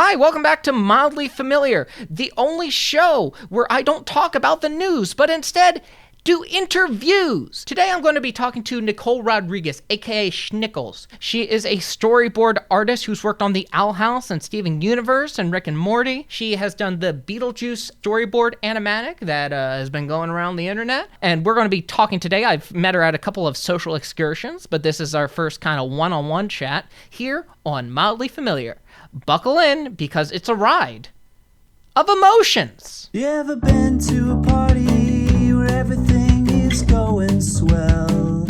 Hi, welcome back to Mildly Familiar, the only show where I don't talk about the news, but instead do interviews. Today I'm going to be talking to Nicole Rodriguez, aka Schnickles. She is a storyboard artist who's worked on the Owl House and Steven Universe and Rick and Morty. She has done the Beetlejuice storyboard animatic that has been going around the internet. And we're going to be talking today. I've met her at a couple of social excursions, but this is our first kind of one-on-one chat here on Mildly Familiar. Buckle in, because it's a ride of emotions. You ever been to a party where everything is going swell,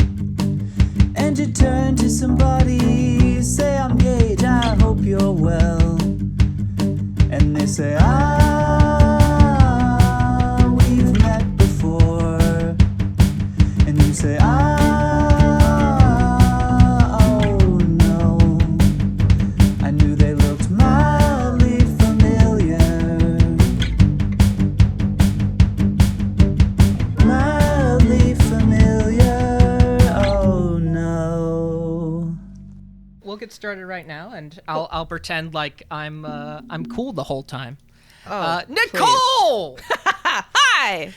and you turn to somebody, say, I'm Gage, I hope you're well, and they say, we've met before, and you say, Get started right now, and I'll pretend like I'm cool the whole time. Nicole! Hi!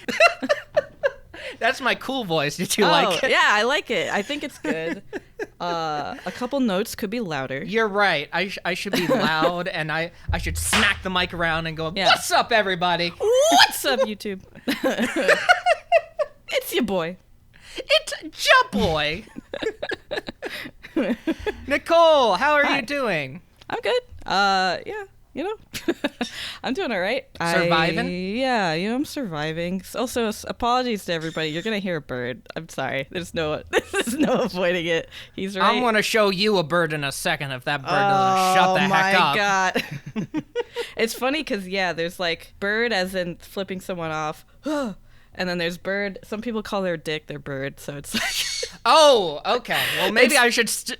That's my cool voice. Did you like it? Yeah, I like it. I think it's good. A couple notes could be louder. You're right. I should be loud, and I should smack the mic around and go, What's up, everybody? What's up, YouTube? It's your boy. It's Ja Boy. Nicole, how are you doing? I'm good. Yeah, I'm doing all right. Surviving? I'm surviving. Also, apologies to everybody. You're gonna hear a bird. I'm sorry. There's no avoiding it. He's right. I'm gonna show you a bird in a second if that bird doesn't shut the heck up. Oh my god. It's funny because there's like bird as in flipping someone off. And then there's bird. Some people call their dick their bird, so it's like. Oh, okay. Well, maybe I should. Stop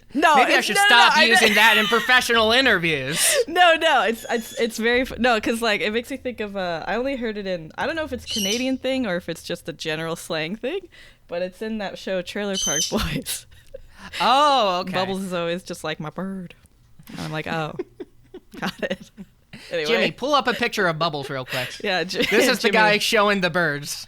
using that in professional interviews. No, it's very no, because like it makes me think of. I only heard it in. I don't know if it's a Canadian thing or if it's just a general slang thing, but it's in that show Trailer Park Boys. Oh, okay. Bubbles is always just like my bird. And I'm like, oh, got it. Anyway. Jimmy, pull up a picture of Bubbles real quick. Yeah, this is the guy showing the birds.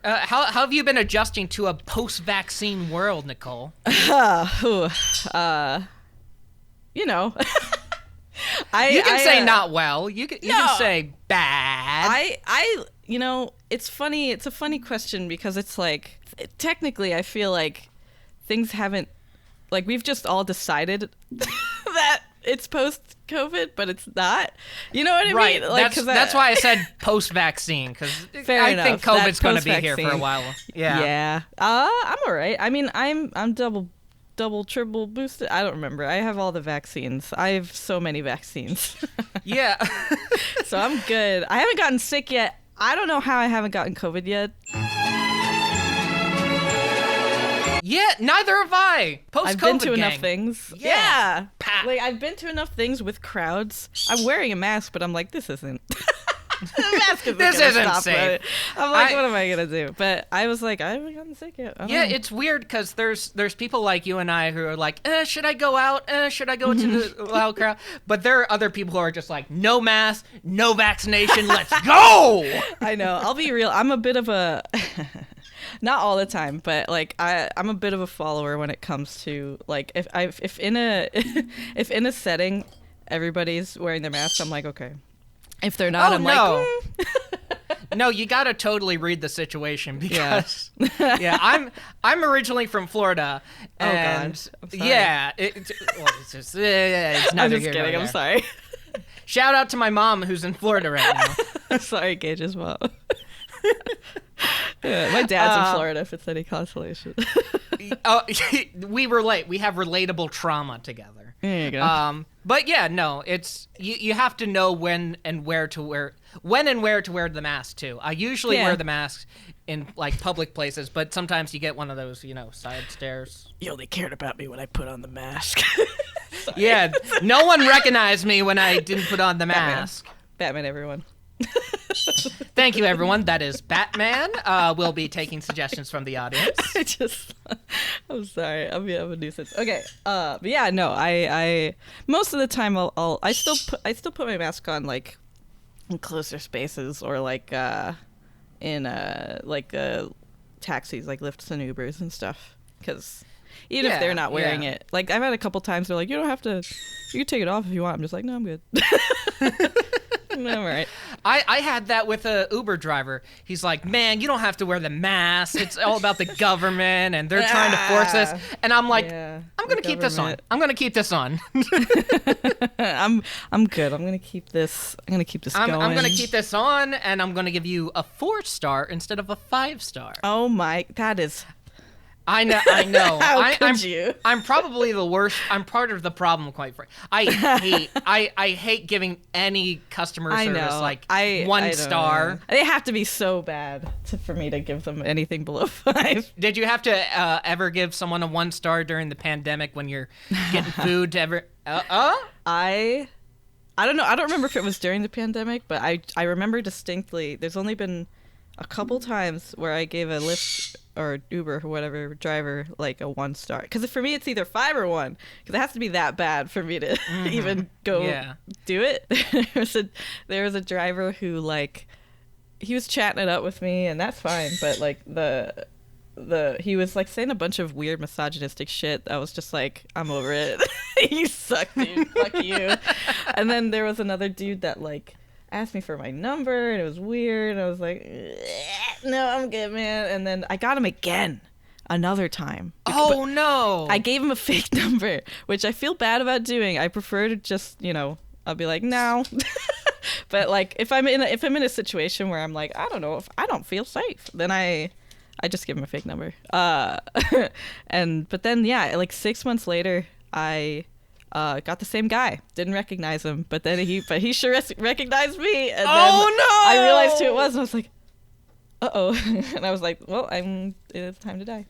How have you been adjusting to a post-vaccine world, Nicole? You can say not well. You can say bad. It's funny. It's a funny question because it's like technically I feel like things haven't like we've just all decided that it's post-COVID, but it's not. You know what I mean? Like, that's why I said post-vaccine, because I think COVID's going to be here for a while. Yeah. I'm all right. I mean, I'm double, triple boosted. I don't remember. I have all the vaccines. I have so many vaccines. Yeah. So I'm good. I haven't gotten sick yet. I don't know how I haven't gotten COVID yet. Yeah, neither have I. Post-COVID I've been to gang. enough things. Yeah. Like, I've been to enough things with crowds. I'm wearing a mask, but I'm like, this isn't. The mask isn't safe. I'm like, what am I going to do? But I was like, I haven't gotten sick yet. Yeah, it's weird because there's people like you and I who are like, should I go out? Should I go to the loud crowd? But there are other people who are just like, no mask, no vaccination, let's go! I know. I'll be real. I'm a bit of a... Not all the time, but like I'm a bit of a follower when it comes to like if in a setting everybody's wearing their mask, I'm like, okay. If they're not, like No, you gotta totally read the situation because I'm originally from Florida, and it's I'm just kidding. I'm sorry. Shout out to my mom who's in Florida right now. I'm sorry, Gage, as well. Yeah, my dad's in Florida, if it's any consolation. We relate. We have relatable trauma together. There you go. But yeah, no, it's you have to know when and where to wear the mask too. I usually wear the mask in like public places, but sometimes you get one of those, side stares. You only cared about me when I put on the mask. Yeah, no one recognized me when I didn't put on the mask. Batman everyone. Thank you, everyone. That is Batman. We'll be taking suggestions from the audience. I'm sorry. I'm a nuisance. Okay. But yeah, no. I most of the time I still put my mask on like in closer spaces or like in taxis, like Lyfts and Ubers and stuff, because even if they're not wearing it, like I've had a couple times they're like, you don't have to, you can take it off if you want. I'm just like, no, I'm good. I'm all right. I had that with a Uber driver. He's like, man, you don't have to wear the mask. It's all about the government, and they're trying to force this. And I'm like, I'm gonna keep this on. I'm gonna keep this on. I'm good. I'm gonna keep this. I'm gonna keep this going. I'm gonna keep this on, and I'm gonna give you a 4-star instead of a 5-star. Oh my, that is. I know. How could you? I'm probably the worst. I'm part of the problem, quite frankly. I hate giving any customer service like 1 star. They have to be so bad for me to give them anything below 5. Did you have to ever give someone a 1 star during the pandemic when you're getting food to ever? I don't know. I don't remember if it was during the pandemic, but I remember distinctly. There's only been a couple times where I gave a Lyft or Uber or whatever driver like a 1 star, because for me it's either 5 or 1, because it has to be that bad for me to even go do it. There was a driver who like, he was chatting it up with me, and that's fine, but like he was like saying a bunch of weird misogynistic shit. I was just like, I'm over it. You suck, dude. Fuck you. And then there was another dude that like asked me for my number, and it was weird. I was like, no, I'm good, man. And then I got him again another time. Oh, no. I gave him a fake number, which I feel bad about doing. I prefer to just, I'll be like, no. But like if I'm in a situation where I'm like, I don't know, if I don't feel safe, then I just give him a fake number. But then like 6 months later, I got the same guy. Didn't recognize him, but he sure recognized me. And then I realized who it was, and I was like, uh-oh. And I was like, well, it's time to die.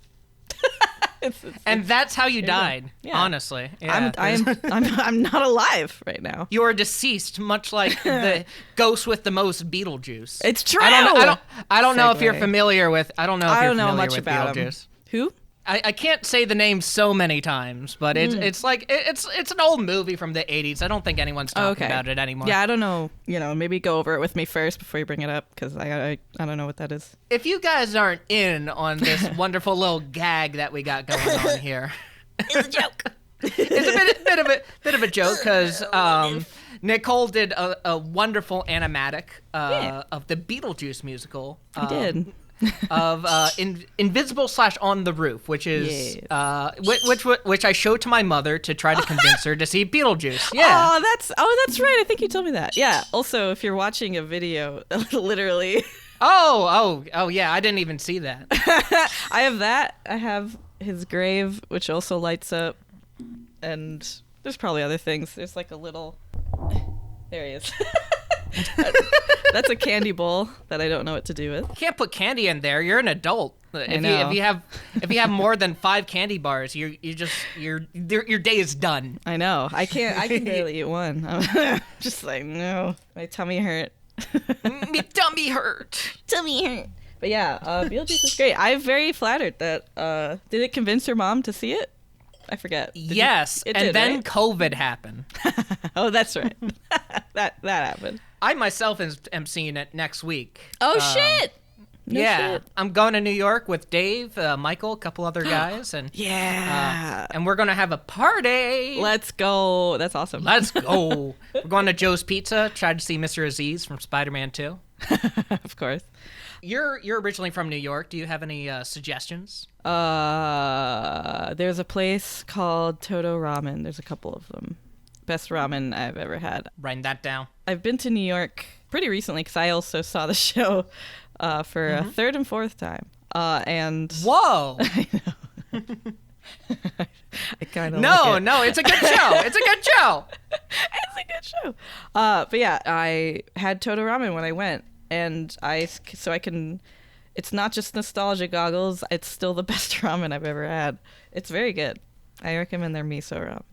And that's how you died, honestly. Yeah. I'm not alive right now. You are deceased, much like the ghost with the most Beetlejuice. It's true. I don't know if you're familiar with. I don't know much about Beetlejuice. Him. Who? I can't say the name so many times, but it's like it's an old movie from the 80s. I don't think anyone's talking about it anymore. Yeah, I don't know. Maybe go over it with me first before you bring it up, because I don't know what that is. If you guys aren't in on this wonderful little gag that we got going on here, it's a joke. It's a bit of a joke, because Nicole did a wonderful animatic of the Beetlejuice musical. I did. Of Invisible / On the Roof, which is which I showed to my mother to try to convince her to see Beetlejuice. Yeah. That's right. I think you told me that. Yeah. Also, if you're watching a video, literally. Oh yeah. I didn't even see that. I have that. I have his grave, which also lights up, and there's probably other things. There's like a little. There he is. That's a candy bowl that I don't know what to do with. You can't put candy in there. You're an adult. If you have more than 5 candy bars, your day is done. I know. I can barely eat one. I'm just like, no, my tummy hurt. My tummy hurt. But yeah, Beetlejuice is great. I'm very flattered that did it convince her mom to see it? I forget. Yes, and then right? COVID happened. Oh, that's right. that happened. I myself am seeing it next week. Oh, shit! No shit. I'm going to New York with Dave, Michael, a couple other guys, and and we're gonna have a party. Let's go! That's awesome. Let's go. We're going to Joe's Pizza. Tried to see Mr. Aziz from Spider-Man 2. Of course. You're originally from New York. Do you have any suggestions? There's a place called Toto Ramen. There's a couple of them. Best ramen I've ever had. Writing that down. I've been to New York pretty recently because I also saw the show for a 3rd and 4th time. And whoa! I know. I kind of No, it's a good show. It's a good show. It's a good show. But yeah, I had Toto Ramen when I went, and it's not just nostalgia goggles. It's still the best ramen I've ever had. It's very good. I recommend their miso ramen.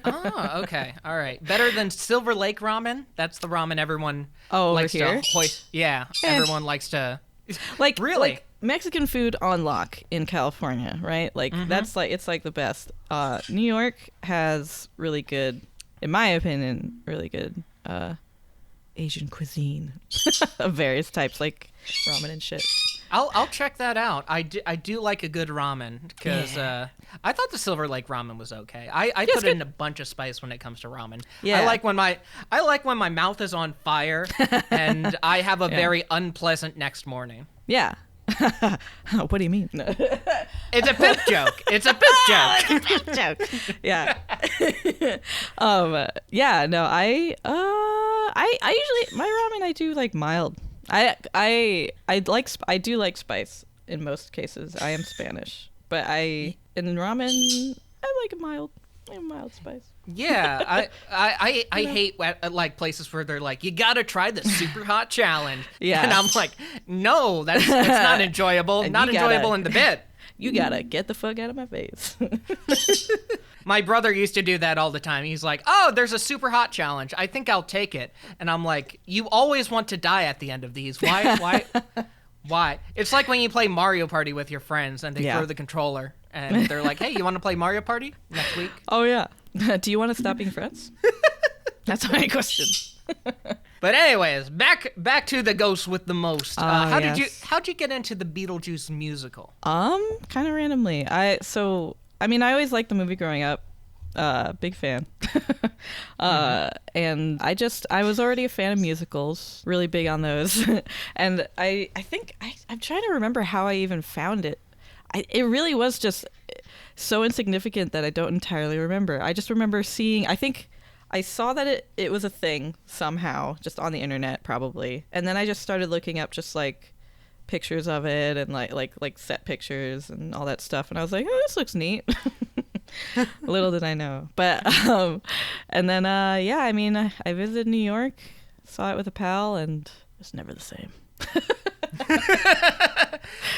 Oh, okay. All right. Better than Silver Lake ramen? That's the ramen everyone likes here? to hoist. Yeah, everyone likes to. Like Really? like Mexican food on lock in California, right? Like that's like it's like the best. New York has really good, in my opinion, really good Asian cuisine of various types, like ramen and shit. I'll check that out. I do like a good ramen because I thought the Silver Lake ramen was okay. I put in a bunch of spice when it comes to ramen. Yeah. I like when my mouth is on fire and I have a very unpleasant next morning. Yeah. What do you mean? It's a poop joke. It's a poop joke. Joke. Yeah. Yeah. No. I usually my ramen I do like mild. I do like spice in most cases. I am Spanish, but in ramen I like a mild spice. Yeah, I hate like places where they're like, you gotta try the super hot challenge. Yeah. And I'm like, no, that's not enjoyable. And Not you gotta- enjoyable in the bit. You gotta get the fuck out of my face. My brother used to do that all the time. He's like, oh, there's a super hot challenge. I think I'll take it. And I'm like, you always want to die at the end of these. Why? Why? It's like when you play Mario Party with your friends and they throw the controller and they're like, hey, you want to play Mario Party next week? Oh yeah. Do you want to stop being friends? That's my question. But anyways, back to the ghost with the most. How'd you get into the Beetlejuice musical? Kind of randomly. I always liked the movie growing up. Big fan. And I was already a fan of musicals, really big on those. And I think I'm trying to remember how I even found it. It really was just so insignificant that I don't entirely remember. I just remember seeing, I think I saw that it was a thing somehow, just on the internet probably. And then I just started looking up just like pictures of it and like set pictures and all that stuff. And I was like, oh, this looks neat. Little did I know. But, and then, I visited New York, saw it with a pal, and it's never the same.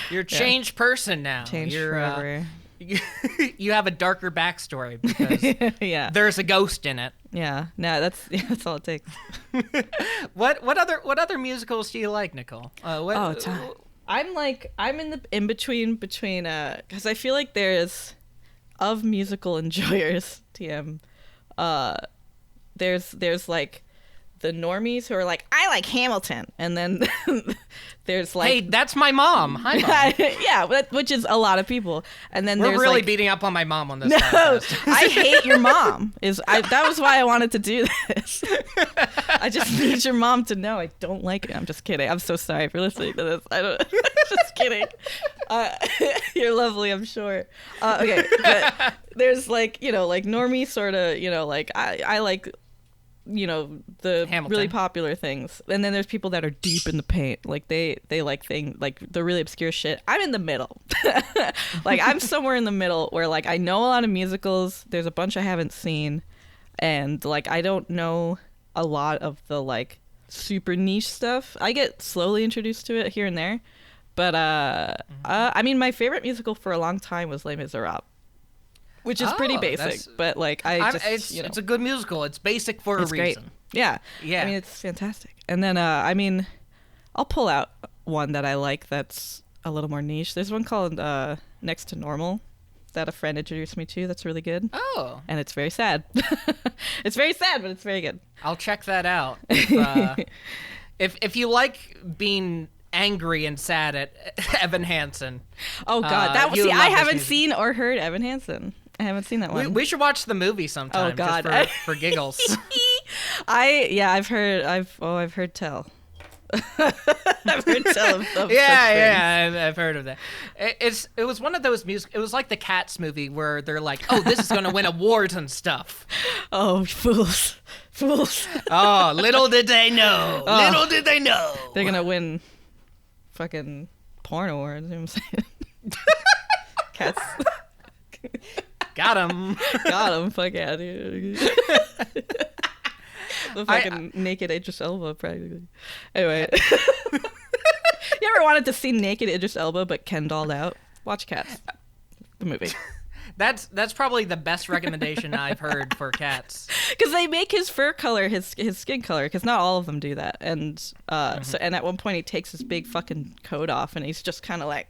You're a changed person now. Changed You're, forever. You have a darker backstory because Yeah. there's a ghost in it. Yeah. No, that's all it takes. What other musicals do you like, Nicole? I'm in between because I feel like there's of musical enjoyers, TM. There's like the normies who are like, I like Hamilton, and then there's like, hey, that's my mom. Hi, Mom. yeah, which is a lot of people, and then We're there's really like, beating up on my mom on this no, podcast. I hate your mom. That was why I wanted to do this. I just need your mom to know I don't like it. I'm just kidding. I'm so sorry for listening to this. I don't. Just kidding. You're lovely, I'm sure. Okay, but there's like like normie sort of like I like the Hamilton. really popular things, and then there's people that are deep in the paint, like they like things like the really obscure shit. I'm in the middle. Like I'm somewhere in the middle where like I know a lot of musicals, there's a bunch I haven't seen, and like I don't know a lot of the like super niche stuff. I get slowly introduced to it here and there, but I mean my favorite musical for a long time was Les Miserables, which is pretty basic, but like it's a good musical. It's basic for a reason. Great. Yeah. Yeah. I mean, it's fantastic. And then, I'll pull out one that I like that's a little more niche. There's one called Next to Normal that a friend introduced me to that's really good. Oh. And it's very sad. It's very sad, but it's very good. I'll check that out. If you like being angry and sad at Evan Hansen. Oh, God. I haven't seen or heard Evan Hansen. I haven't seen that one. We should watch the movie sometime. Oh God, just for giggles. I've heard tell. I've heard tell of such I've heard of that. It was one of those music. It was like the Cats movie where they're like, oh, this is gonna win awards and stuff. Oh, fools. Oh, little did they know. Oh. Little did they know. They're gonna win fucking porn awards. You know what I'm saying? Cats. Got him. Fuck yeah, dude. The fucking naked Idris Elba, practically. Anyway. You ever wanted to see naked Idris Elba but Ken dolled out? Watch Cats. The movie. That's probably the best recommendation I've heard for cats. Because they make his fur color his skin color, because not all of them do that. And so and at one point he takes his big fucking coat off and he's just kind of like,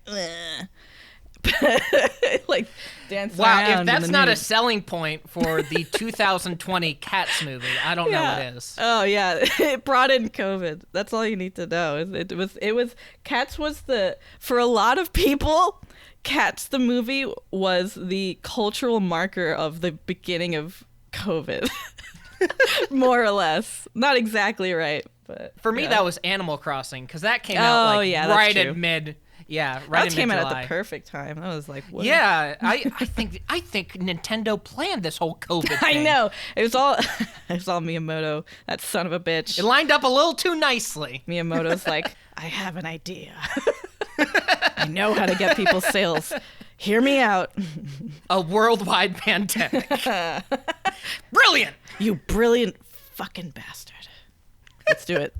like dancing around. Wow, if that's not a selling point for the 2020 Cats movie, I don't know what is. Oh yeah, it brought in COVID. That's all you need to know. It was Cats was for a lot of people. Cats, the movie, was the cultural marker of the beginning of COVID. More or less. Not exactly right, but... For me, that was Animal Crossing, because that came out right at mid... Yeah, right that came out at the perfect time. I was like, what? Yeah, I think Nintendo planned this whole COVID thing. I know. It was all Miyamoto, that son of a bitch. It lined up a little too nicely. Miyamoto's like, I have an idea. I know how to get people's sales. Hear me out. A worldwide pandemic. Brilliant. You brilliant fucking bastard. Let's do it.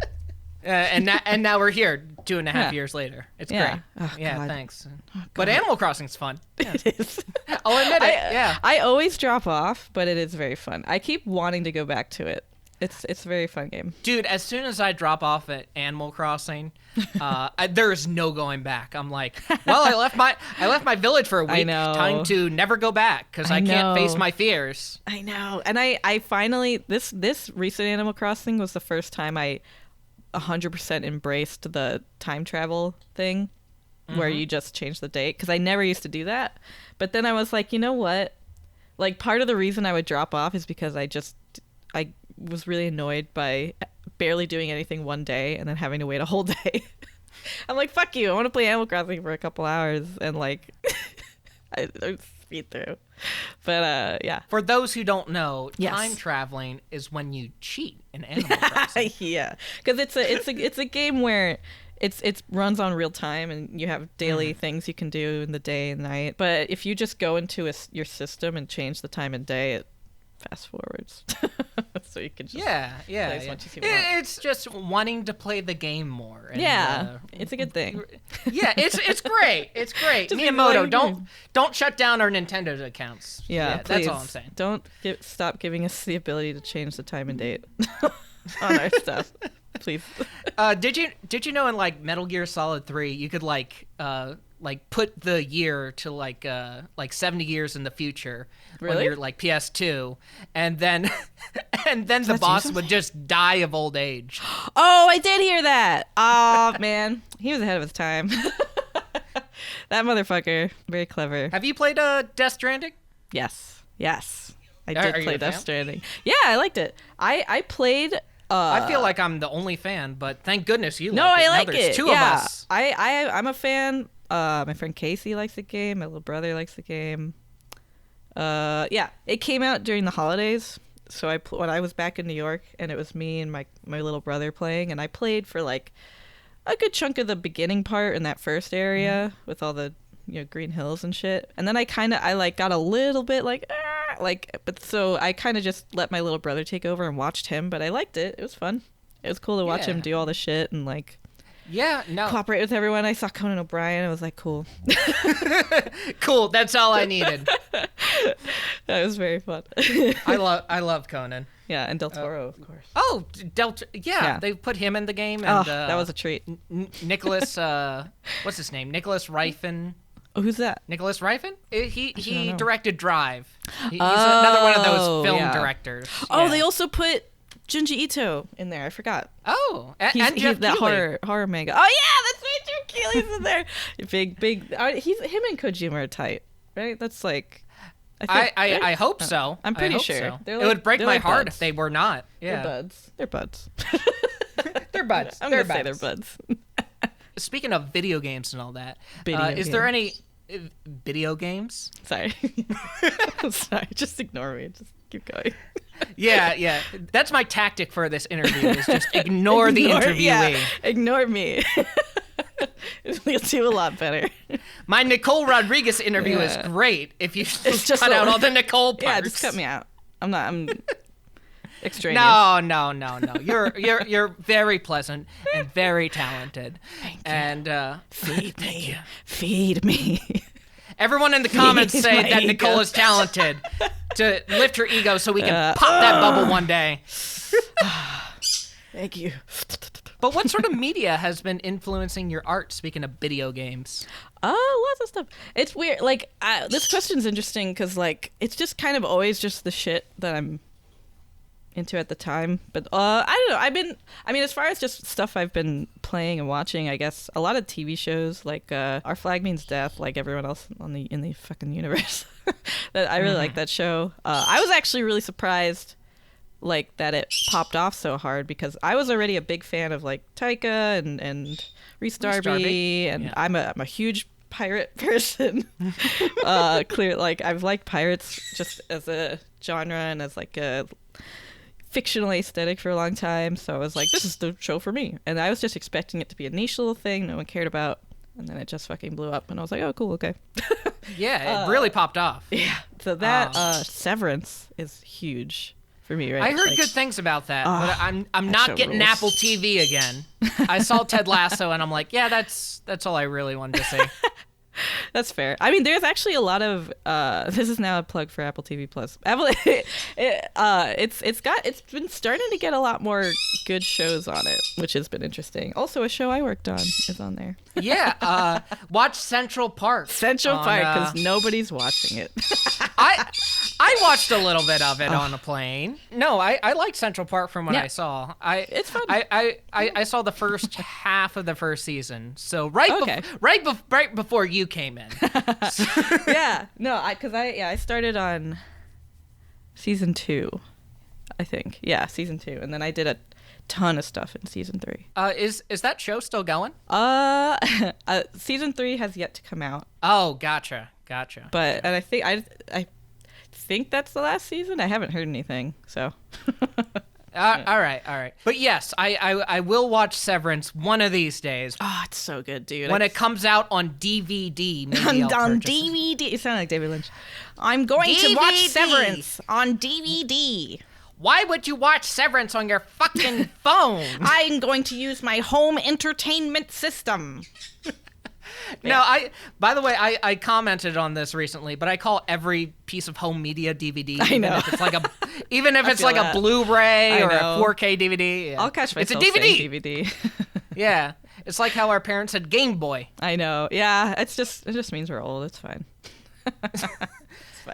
And now we're here 2.5 years later. It's great. Oh, God. Thanks. Oh, but Animal Crossing's fun. Yeah. It is. I'll admit it. I always drop off, but it is very fun. I keep wanting to go back to it. It's a very fun game. Dude, as soon as I drop off at Animal Crossing, there is no going back. I'm like, well, I left my village for a week. I know. Time to never go back because I can't face my fears. I know. And I finally this recent Animal Crossing was the first time I 100% embraced the time travel thing, where you just change the date, because I never used to do that. But then I was like, you know what? Like, part of the reason I would drop off is because I was really annoyed by barely doing anything one day and then having to wait a whole day. I'm like, fuck you. I want to play Animal Crossing for a couple hours and like I speed through. But yeah. For those who don't know, Yes. time traveling is when you cheat in Animal Crossing. Yeah, because it's a game where it runs on real time and you have daily things you can do in the day and night. But if you just go into your system and change the time and day, it fast forwards. So you can just play as much as you want. It's just wanting to play the game more. And, it's a good thing. Yeah, it's great. It's great. Just Miyamoto, like- don't shut down our Nintendo accounts. Yeah, that's please. all I'm saying. Don't stop giving us the ability to change the time and date on our stuff, please. Did you know in like Metal Gear Solid 3 you could like put the year to like 70 years in the future on Really? your like PS2, and then the boss would just die of old age. Oh, I did hear that. Oh man, he was ahead of his time. That motherfucker, very clever. Have you played Death Stranding? Yes. I Are did you play a Death fan? Stranding. Yeah, I liked it. I played. I feel like I'm the only fan, but thank goodness you No, like it. I Now like there's it. two Yeah, of us. I'm a fan. My friend Casey likes the game. My little brother likes the game. Yeah, it came out during the holidays. So when I was back in New York, and it was me and my little brother playing, and I played for like a good chunk of the beginning part in that first area with all the green hills and shit. And then I got a little bit but so I kind of just let my little brother take over and watched him. But I liked it. It was fun. It was cool to watch him do all the shit and like. Yeah, no. Cooperate with everyone. I saw Conan O'Brien. I was like, cool. Cool. That's all I needed. That was very fun. I love Conan. Yeah, and Del Toro, of course. Oh, yeah, they put him in the game. And, that was a treat. Nicholas, what's his name? Nicholas Rifen. Oh, who's that? Nicholas Rifen? He know. directed Drive. He's another one of those film yeah. directors. Oh, Yeah. they also put Junji Ito in there. I forgot. Oh, and He's Jeff that Keighley. horror manga. Oh yeah, that's right. Jeff Keighley's in there. Big. Him and Kojima are tight, right? That's like. I hope so. I'm pretty I hope sure. so. They're It would break they're my like heart buds. if they were not. Yeah. They're buds. They're buds. I'm They're gonna say buds. they're buds. Speaking of video games and all that, Video is there any games. video games? Sorry. I'm sorry. Just ignore me. Just keep going. Yeah. That's my tactic for this interview is just ignore the interviewee. Yeah, ignore me. You'll do a lot better. My Nicole Rodriguez interview is Yeah. great if you just just cut a- out all the Nicole parts. Yeah, just cut me out. I'm extraneous. No. You're very pleasant and very talented. Thank you. And Feed me. Feed me. Everyone in the comments say My that ego. Nicole is talented to lift her ego so we can pop that bubble one day. Thank you. But what sort of media has been influencing your art, speaking of video games? Lots of stuff. It's weird. Like, this question's interesting because, like, it's just kind of always just the shit that I'm into at the time. But I don't know. As far as just stuff I've been playing and watching, I guess a lot of TV shows like Our Flag Means Death, like everyone else in the fucking universe. That I really like that show. I was actually really surprised, like, that it popped off so hard because I was already a big fan of like Tyka and Reese Darby, and I'm a huge pirate person. Clear, like, I've liked pirates just as a genre and as like a fictional aesthetic for a long time, so I was like, this is the show for me. And I was just expecting it to be a niche little thing no one cared about, and then it just fucking blew up and I was like, oh cool, okay. Yeah, it really popped off. Yeah, so that Severance is huge for me, right? I heard Like, good things about that, but I'm that not show getting rules. Apple TV again. I saw Ted Lasso and I'm like, yeah, that's all I really wanted to see. that's fair. I mean, there's actually a lot of this is now a plug for Apple TV Plus. Apple, it's been starting to get a lot more good shows on it, which has been interesting. Also, a show I worked on is on there. Yeah, watch Central Park. Central Park, because nobody's watching it. I watched a little bit of it on a plane. No, I like Central Park from what I saw. It's fun. I saw the first half of the first season, so right before you came in. Yeah, no, I started on season 2, I think. Yeah, season 2, and then I did a ton of stuff in season 3. Is that show still going? Season 3 has yet to come out. Oh, gotcha. But and I think that's the last season. I haven't heard anything, so. All right. But yes, I will watch Severance one of these days. Oh, it's so good, dude. When it comes out on DVD, maybe I'll on purchase it. DVD. You sound like David Lynch. I'm going to watch Severance on DVD. Why would you watch Severance on your fucking phone? I'm going to use my home entertainment system. No, by the way, I commented on this recently, but I call every piece of home media DVD. I know. Even if it's like a Blu-ray or a 4K DVD. Yeah. I'll catch myself It's a DVD. saying DVD. Yeah. It's like how our parents said Game Boy. I know. Yeah, it just means we're old. It's fine. It's fine.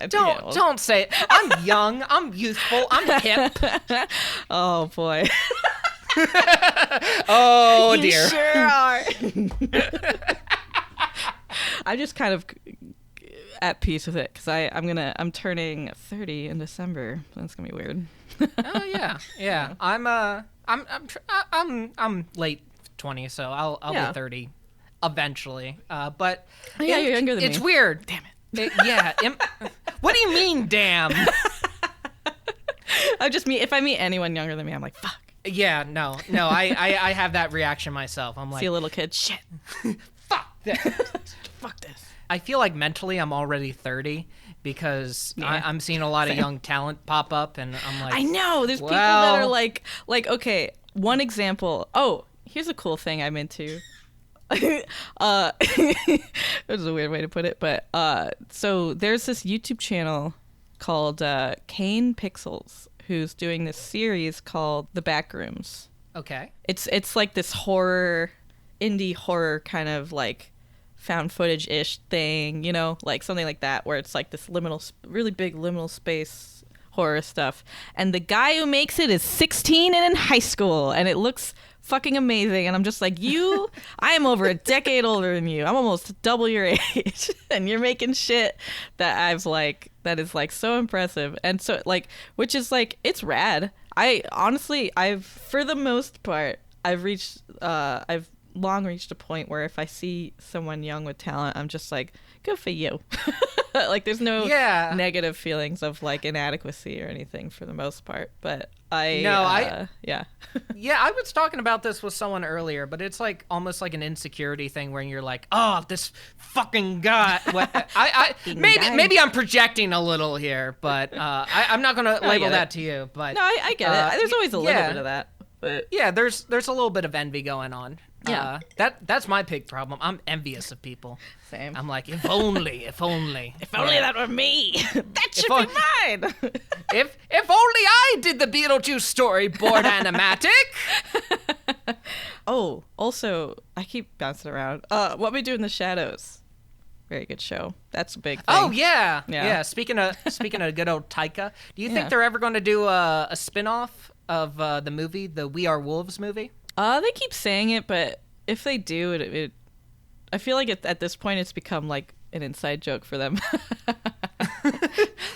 Don't say it. I'm young. I'm youthful. I'm hip. Oh boy. Oh You dear. sure are. I'm just kind of at peace with it because I'm turning 30 in December. That's gonna be weird. Oh yeah. I'm late 20s, so I'll be 30 eventually. But Yeah, you're younger than it's me. weird. Damn it. What do you mean, damn? If I meet anyone younger than me, I'm like, fuck. Yeah, no. I have that reaction myself. I'm like, See a little kid, shit. fuck this. Fuck this. I feel like mentally I'm already 30 because Yeah. I'm seeing a lot of young talent pop up, and I'm like, I know. There's people that are like, okay, one example. Oh, here's a cool thing I'm into. This is a weird way to put it, but so there's this YouTube channel called Kane Pixels who's doing this series called The Backrooms. okay. It's like this indie horror kind of like found footage-ish thing, like something like that, where it's like this really big liminal space horror stuff. And the guy who makes it is 16 and in high school, and it looks fucking amazing. And I'm just like, I am over a decade older than you. I'm almost double your age, and you're making shit that that is like so impressive. And so like, which is like, it's rad. For the most part, I've long reached a point where if I see someone young with talent, I'm just like, good for you. Like, there's no negative feelings of like inadequacy or anything for the most part. But yeah. Yeah, I was talking about this with someone earlier, but it's like almost like an insecurity thing where you're like, oh, this fucking guy. Maybe I'm projecting a little here, but I'm not gonna label that to you. But no, I get it. There's always a little bit of that. But Yeah, there's a little bit of envy going on. Yeah. That's my big problem. I'm envious of people. same. I'm like, if only. If only that were me. That should on- be mine. If only I did the Beetlejuice storyboard animatic. Oh, also, I keep bouncing around. What We Do in the Shadows. Very good show. That's a big thing. Oh yeah. Yeah. Speaking of good old Tyka, do you Yeah. think they're ever going to do a spin-off of the movie, the We Are Wolves movie? They keep saying it, but if they do, I feel like at this point it's become like an inside joke for them.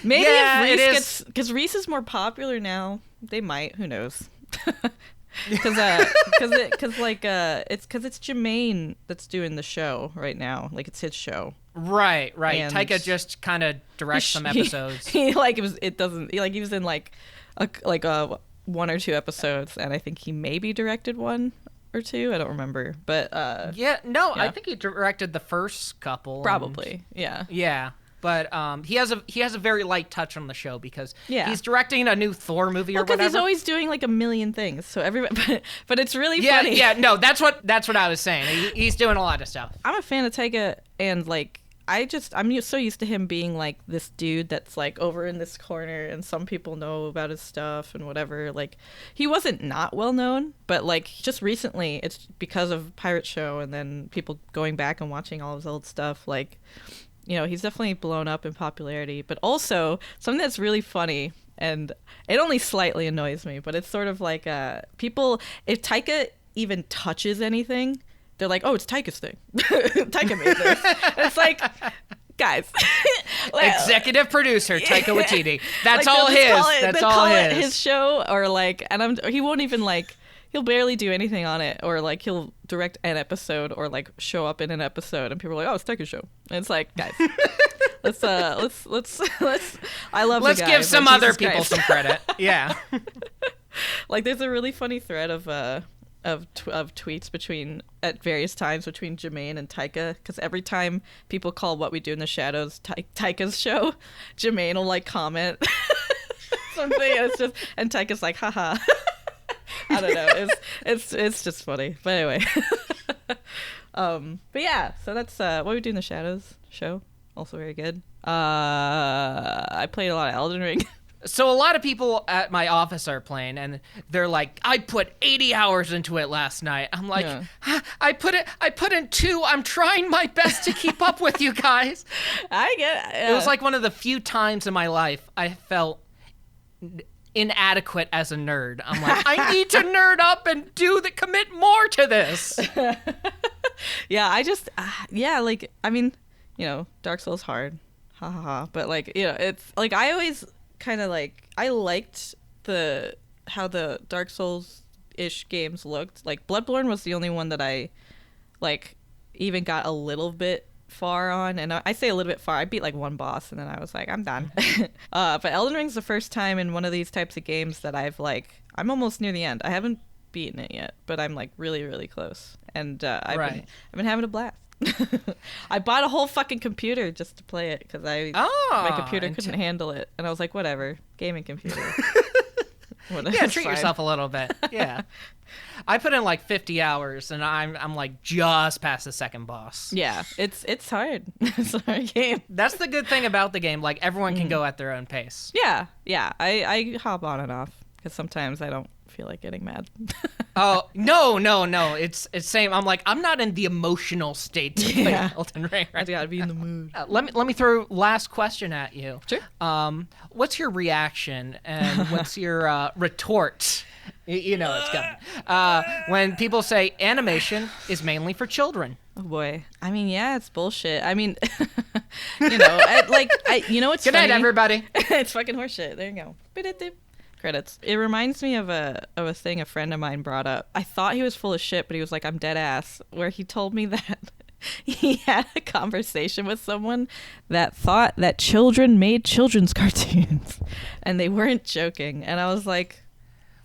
Maybe Yeah, if it Reese is. because Reese is more popular now, they might. Who knows? Because it's Jermaine that's doing the show right now. Like it's his show. Right. And Tyka just kind of directs some episodes. He was in like one or two episodes, and I think he maybe directed one or two. I don't remember, but I think he directed the first couple. probably Yeah. But he has a very light touch on the show because Yeah. he's directing a new Thor movie or because whatever. he's always doing like a million things. So everybody, but it's really yeah, funny. yeah, no, that's what I was saying. He's doing a lot of stuff. I'm a fan of Tyka, and like I'm so used to him being like this dude that's like over in this corner, and some people know about his stuff and whatever. Like he wasn't not well known, but like just recently, it's because of Pirate Show, and then people going back and watching all of his old stuff. Like, you know, he's definitely blown up in popularity. But also something that's really funny, and it only slightly annoys me, but it's sort of like people, if Tyka even touches anything, they're like, oh, it's Tyka's thing. Tyka made this. And it's like, guys. Like, Executive producer Taika Waititi. That's like, all they'll just his. call it- That's they'll all call it his. his show, or like, and he won't even like, he'll barely do anything on it, or like he'll direct an episode or like show up in an episode, and people are like, oh, it's Tyka's show. And it's like, guys. Let's I love Let's the guy, give but some other Jesus people Christ. some credit. Yeah. Like there's a really funny thread of tweets at various times between Jermaine and Tyka, because every time people call What We Do in the Shadows Tyka's show, Jermaine will like comment something, and Tyka's like, haha. I don't know. It's just funny. But anyway. But yeah, so that's What We Do in the Shadows show. Also very good. I played a lot of Elden Ring. So a lot of people at my office are playing, and they're like, "I put 80 hours into it last night." I'm like, Yeah. I put in 2. I'm trying my best to keep up with you guys. I get It was like one of the few times in my life I felt inadequate as a nerd. I'm like, I need to nerd up and commit more to this. yeah, I just like, I mean, you know, Dark Souls hard, ha ha ha. But like, you know, it's like I always kind of like, I liked how the Dark Souls ish games looked. Like Bloodborne was the only one that I like even got a little bit far on, and I say a little bit far. I beat like one boss, and then I was like, I'm done. But Elden Ring's the first time in one of these types of games that I'm almost near the end. I haven't beaten it yet, but I'm like really, really close, and I've been having a blast. I bought a whole fucking computer just to play it because my computer couldn't handle it, and I was like, whatever, gaming computer. Yeah, treat yourself a little bit. Yeah. I put in like 50 hours, and I'm like just past the second boss. Yeah, it's hard. It's a hard game. That's the good thing about the game. Like everyone can go at their own pace. Yeah. I hop on and off because sometimes I don't feel like getting mad. Oh no! It's same. I'm like, I'm not in the emotional state to play Elden Ring. I gotta be in the mood. Let me throw last question at you. Sure. What's your reaction and what's your retort? You know it's coming. When people say animation is mainly for children. Oh boy. I mean, yeah, it's bullshit. I mean, you know, you know what's Good funny? night, everybody. It's fucking horseshit. There you go. Credits. It reminds me of a thing a friend of mine brought up. I thought he was full of shit, but he was like, I'm dead ass. Where he told me that he had a conversation with someone that thought that children made children's cartoons, and they weren't joking. And I was like,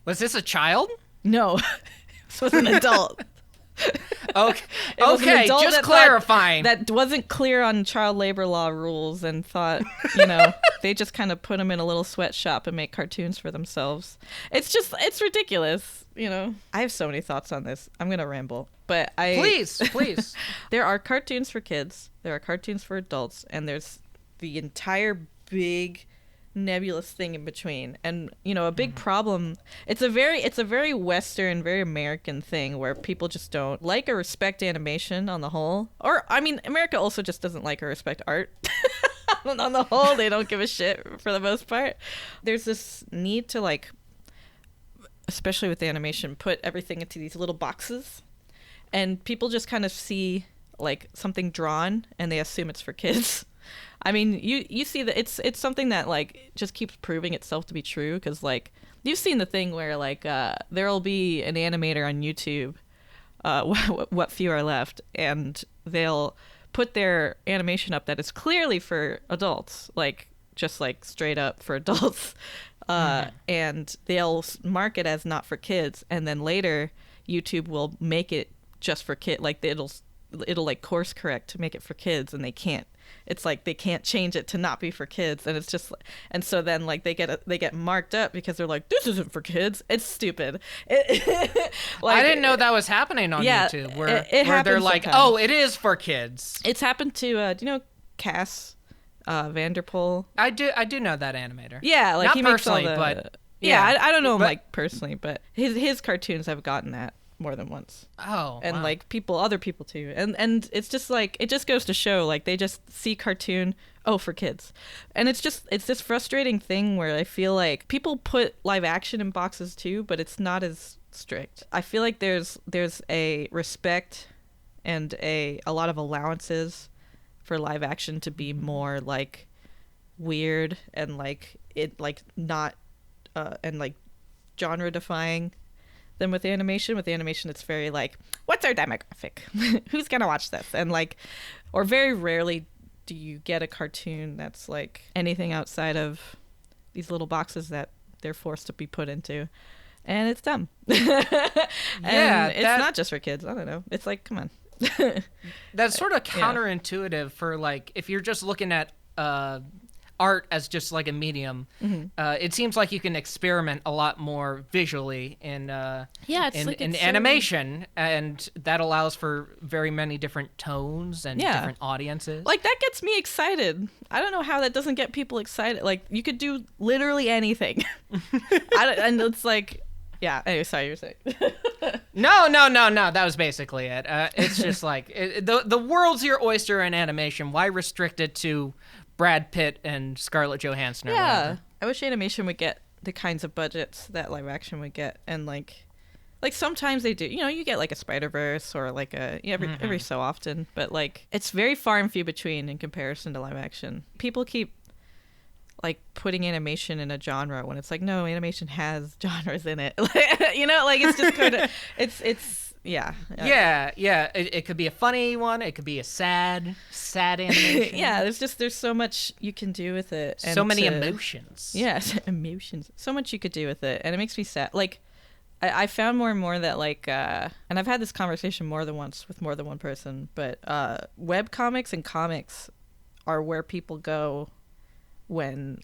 Was this a child? no, this was an adult. Okay, It was an okay, adult just that thought- clarifying. That wasn't clear on child labor law rules and thought, they just kind of put them in a little sweatshop and make cartoons for themselves. It's ridiculous, I have so many thoughts on this. I'm going to ramble. But Please. there are cartoons for kids, there are cartoons for adults, and there's the entire big nebulous thing in between. And a big problem, it's a very Western, very American thing where people just don't like or respect animation on the whole. Or America also just doesn't like or respect art. On the whole, they don't give a shit for the most part. There's this need to, especially with animation, put everything into these little boxes, and people just kind of see something drawn and they assume it's for kids. You see that it's something that just keeps proving itself to be true, because you've seen the thing where there'll be an animator on YouTube, what few are left, and they'll put their animation up that is clearly for adults, just straight up for adults, and they'll mark it as not for kids, and then later YouTube will make it just for kids. It'll course correct to make it for kids, and they can't. It's they can't change it to not be for kids, and it's just, and so then they get marked up because they're this isn't for kids. It's stupid. I didn't know that was happening on YouTube, where they're sometimes. oh, it is for kids. It's happened to do you know Cass Vanderpool? I do know that animator. Yeah, not he makes all personally, the, but I don't know him but, personally, but his cartoons have gotten that more than once. Oh, and wow. other people too, and it's just it just goes to show they just see cartoon for kids, and it's this frustrating thing where I feel people put live action in boxes too, but it's not as strict. I feel there's a respect and a lot of allowances for live action to be more weird and not and genre defying than with animation. With animation, it's very what's our demographic? Who's gonna watch this? And or very rarely do you get a cartoon that's anything outside of these little boxes that they're forced to be put into, and it's dumb. And it's not just for kids. I don't know. It's come on. That's sort of counterintuitive for if you're just looking at art as just a medium. It seems like you can experiment a lot more visually in animation, and that allows for very many different tones and different audiences. That gets me excited. I don't know how that doesn't get people excited. You could do literally anything. And it's anyway, sorry, you were saying. No, that was basically it. It's just the world's your oyster in animation. Why restrict it to Brad Pitt and Scarlett Johansson or whatever? I wish animation would get the kinds of budgets that live action would get, and sometimes they do. You get a Spider-Verse or every so often, but it's very far and few between in comparison to live action. People keep putting animation in a genre when it's no, animation has genres in it. It's just kind of it's yeah. It could be a funny one, it could be a sad animation. There's so much you can do with it, and so many emotions. Emotions, so much you could do with it, and it makes me sad. I found more and more that and I've had this conversation more than once with more than one person, but web comics and comics are where people go when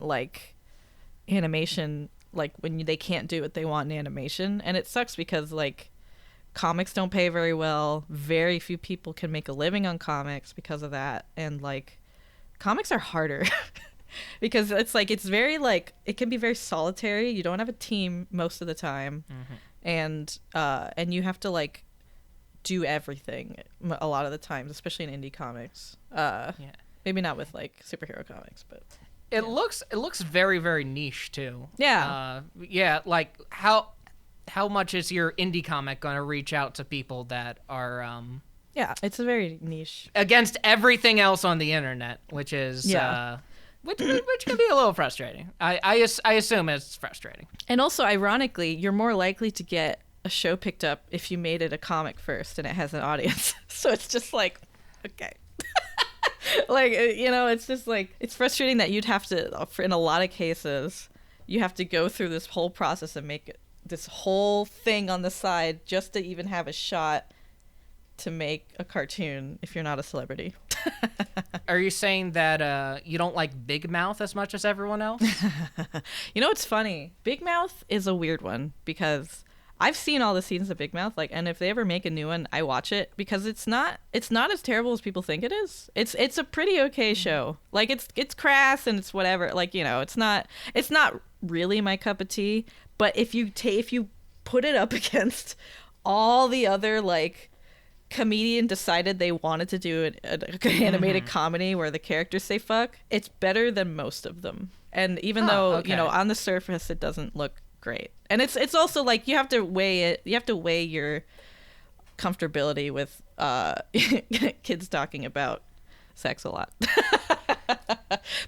animation, when they can't do what they want in animation. And it sucks because comics don't pay very well. Very few people can make a living on comics because of that. And comics are harder because it's very it can be very solitary. You don't have a team most of the time. And you have to do everything a lot of the times, especially in indie comics. Maybe not with superhero comics, but it looks very, very niche too. How much is your indie comic going to reach out to people that are it's a very niche against everything else on the internet, which is which can be a little frustrating. I assume it's frustrating. And also, ironically, you're more likely to get a show picked up if you made it a comic first and it has an audience. So it's just okay. It's just it's frustrating that you'd have to, in a lot of cases, you have to go through this whole process and make this whole thing on the side just to even have a shot to make a cartoon if you're not a celebrity. Are you saying that you don't like Big Mouth as much as everyone else? You know, it's funny. Big Mouth is a weird one because I've seen all the seasons of Big Mouth, like, and if they ever make a new one, I watch it because it's not as terrible as people think it is. It's a pretty okay show. Like, it's crass and it's whatever. Like, you know, it's not really my cup of tea. But if you put it up against all the other, like, comedian decided they wanted to do an animated comedy where the characters say fuck, it's better than most of them. And even though you know, on the surface it doesn't look great, and it's also like you have to weigh your comfortability with kids talking about sex a lot.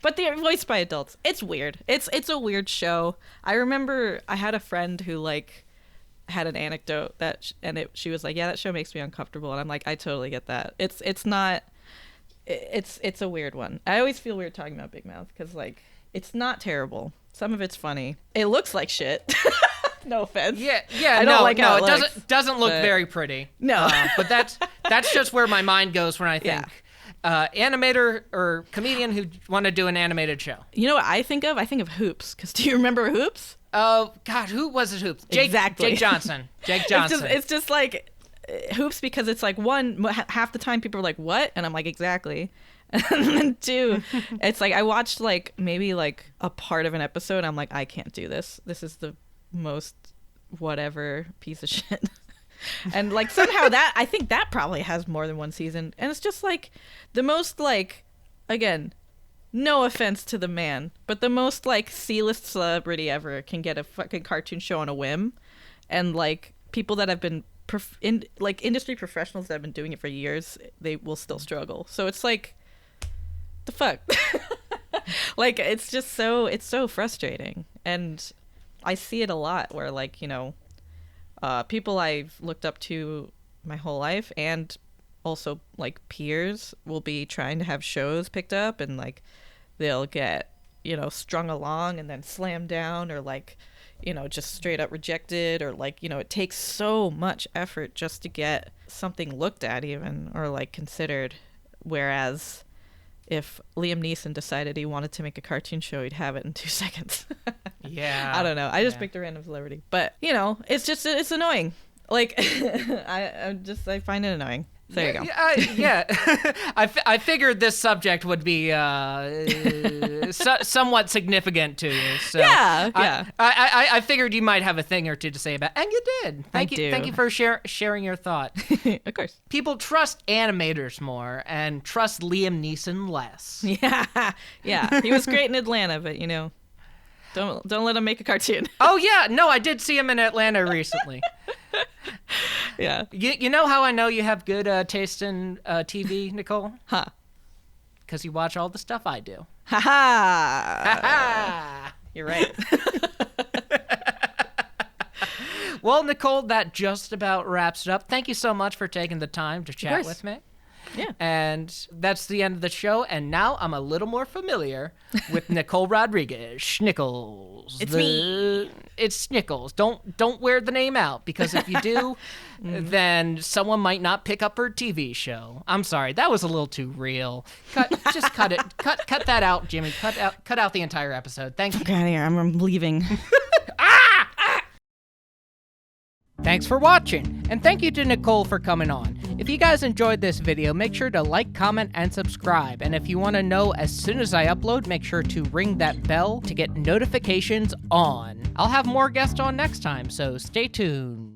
But they're voiced by adults. It's weird. It's a weird show. I remember I had a friend who like had an anecdote that she was like, yeah, that show makes me uncomfortable, and I'm like, I totally get that. It's a weird one. I always feel weird talking about Big Mouth because like it's not terrible. Some of it's funny. It looks like shit. No offense. Yeah. I don't like how it looks, doesn't look very pretty. No. But that's just where my mind goes when I think animator or comedian who want to do an animated show. You know what I think of? I think of Hoops. Because do you remember Hoops? Oh God, who was it? Hoops? Exactly. Jake Johnson. It's just like Hoops because it's like one, half the time people are like, what? And I'm like, exactly. And then two, it's like I watched like maybe like a part of an episode and I'm like, I can't do this. This is the most whatever piece of shit. And like somehow that, I think that probably has more than one season. And it's just like the most like, again, no offense to the man, but the most like C-list celebrity ever can get a fucking cartoon show on a whim. And like people that have been like industry professionals that have been doing it for years, they will still struggle. So it's like, the fuck. Like it's so frustrating. And I see it a lot where like, you know, people I've looked up to my whole life and also like peers will be trying to have shows picked up and like they'll get, you know, strung along and then slammed down or like, you know, just straight up rejected or like, you know, it takes so much effort just to get something looked at even or like considered. Whereas if Liam Neeson decided he wanted to make a cartoon show, he'd have it in 2 seconds. Yeah. I don't know. I just picked a random celebrity. But, you know, it's annoying. Like, I find it annoying. There you go. I figured this subject would be somewhat significant to you. So yeah. I figured you might have a thing or two to say about it, and you did. Thank you for sharing your thought. Of course. People trust animators more and trust Liam Neeson less. Yeah. He was great in Atlanta, but, you know, don't let him make a cartoon. Oh, yeah. No, I did see him in Atlanta recently. Yeah. You know how I know you have good taste in TV, Nicole? Huh. Because you watch all the stuff I do. Ha ha. You're right. Well, Nicole, that just about wraps it up. Thank you so much for taking the time to chat with me. Yeah. And that's the end of the show. And now I'm a little more familiar with Nicole Rodriguez. Schnickles. It's me. It's Schnickles. Don't wear the name out, because if you do, then someone might not pick up her TV show. I'm sorry, that was a little too real. Just cut it. Cut that out, Jimmy. Cut out the entire episode. Thank you. Get out of here. I'm leaving. Thanks for watching, and thank you to Nicole for coming on. If you guys enjoyed this video, make sure to like, comment, and subscribe. And if you want to know as soon as I upload, make sure to ring that bell to get notifications on. I'll have more guests on next time, so stay tuned.